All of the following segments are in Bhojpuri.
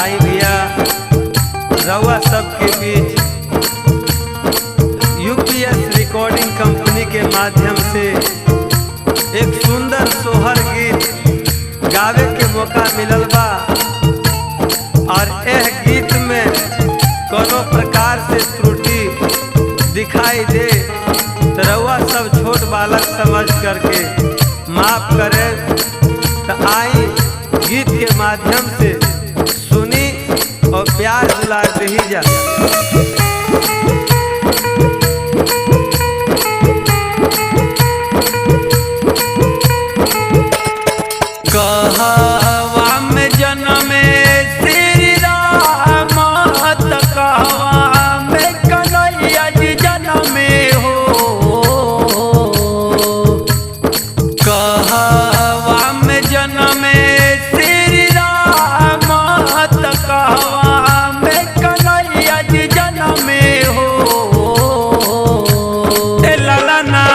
आई भैया रउआ सबके बीच यूपीएस रिकॉर्डिंग कंपनी के माध्यम से एक सुंदर सोहर गीत गावे के मौका मिलल बा। और यह गीत में कोनो प्रकार से त्रुटि दिखाई दे तो रउआ सब छोट बालक समझ करके माफ करें। तो आई गीत के माध्यम से सुनी और प्यार दुलार दही जा। कहवा में जन्मे श्री राम त कहवा में कन्हैया जी जन्मे हो। कहवा में जन्मे श्री राम त कहवा में कन्हैया जी जन्मे हो। ए ललना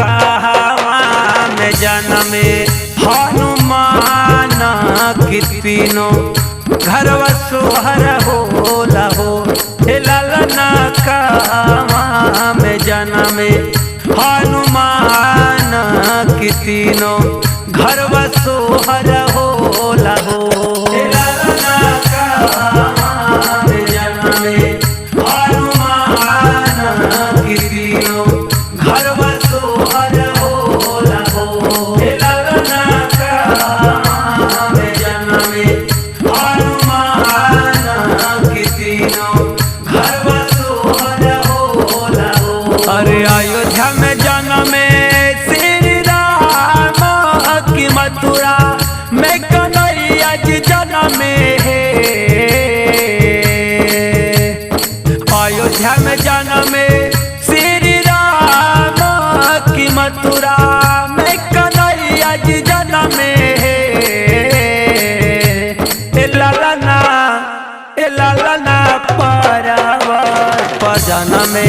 कहवा में जन्मे हनुमान की तीनों घरवा सोहर होला हो। हे ललना कहवा में जन्मे हनुमान की तीनों घरवा सोहर होला हो। हे ललना कहवा में जन्मे हनुमान की तीनों घरवा सोहर होला हो। हे ललना कहवा में जन्मे हनुमान की तीनों घरवा सोहर होला हो। अरे अयोध्या में जन्मे श्री राम की मथुरा में कन्हैया जी जन्मे है। अयोध्या में जन्मे श्री राम की मथुरा में कन्हैया जी जन्मे है। ए ललना पर्वत पर जन्मे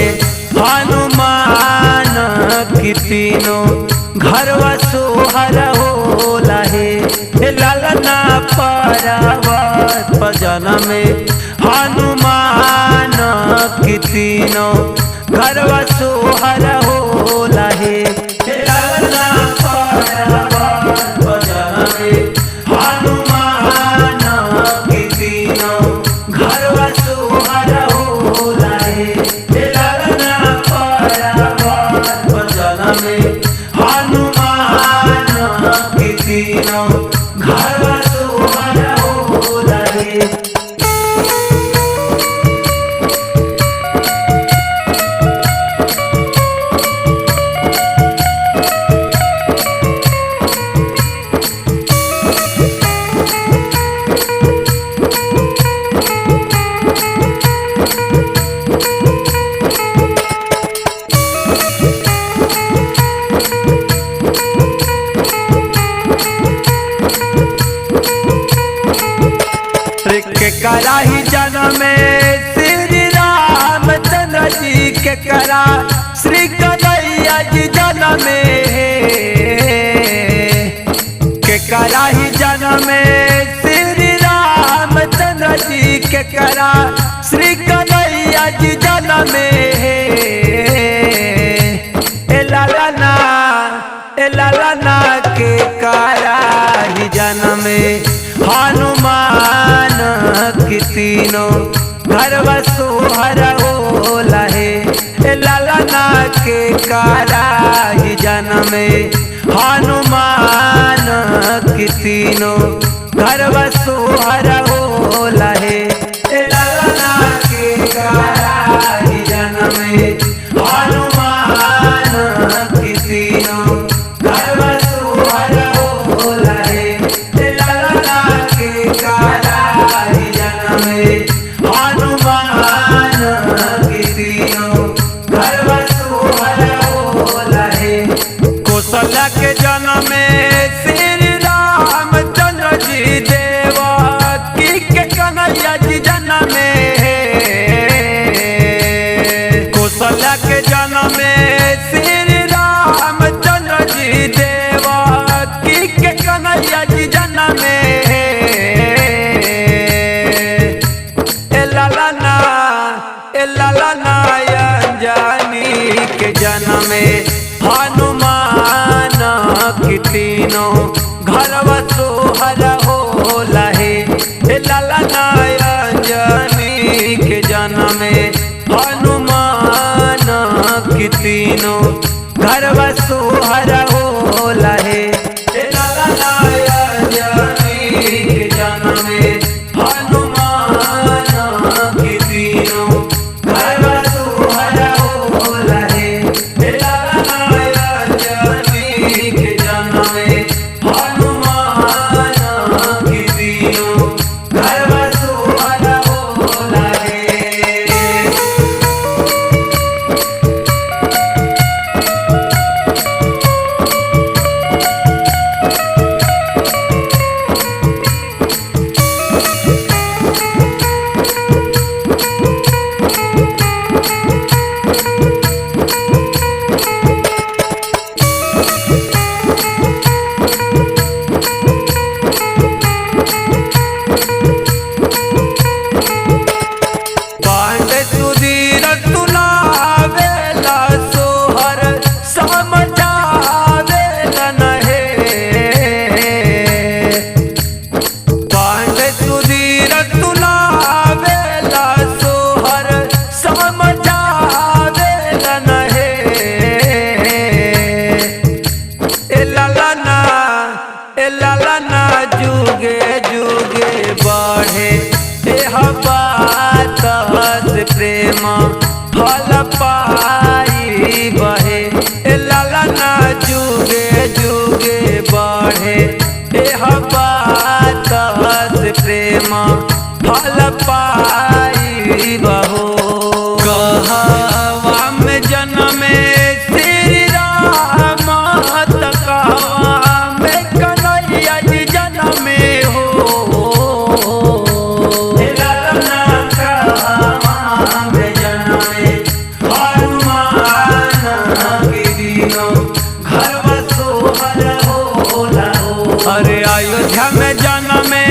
हनुमान की तीनों घरवा सोहर होला है। ए ललना पर्वत पर जन्मे हनुमान की तीनों घरवा सोहर होला है। ए ललना पर्वत पर जन्मे हनुमान की तीनों घरवा सोहर होला है। ए ललना पर्वत पर जन्मे हनुमान की तीनों घरवा सोहर होला है। के करा ही जन्मे श्री रामचंद्र जी के करा श्री कन्हैया जी जन्मे के करा ही जन्मे श्री रामचंद्र जी के करा श्री कन्हैया जी जन्मे ए ललना के करा ही जन्मे हनुमान की तीनों घरवा सोहर होला है। ए ललना के करा ही जन्मे हनुमान की तीनों घरवा सोहर होला है। ए ललना के करा ही जन्मे हनुमान की तीनों घरवा सोहर होला है। ए ललना के करा ही जन्मे हनुमान की तीनों घरवा सोहर होला है। कौशल्या के जन्मे श्री रामचंद्र जी देवकी के कन्हैया जी जन्मे कौशल्या के जन्मे श्री रामचंद्र जी देवकी के कन्हैया जी जन्मे जुगे जुगे बढ़े एह बात से प्रेम फल पाई बहे ए लालना जुगे जुगे बढ़े एह बात से प्रेम फल पाई बहो कहवा में जन्मे श्री राम त कहवा में कन्हैया जी जन्मे हो लालना कहवा में जन्मे हनुमान के दिनों घरवा सोहर होला हो। अरे अयोध्या में जन्मे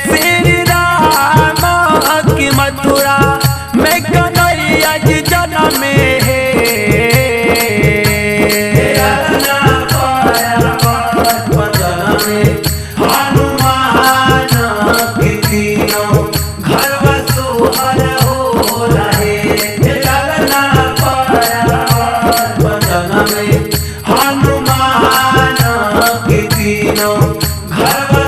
श्री राम की मथुरा में कन्हैया जी जन्मे है हनुमान के दिनों घरवा सोहर होला हे। लालना बदन में हनुमान के दिनों घरवा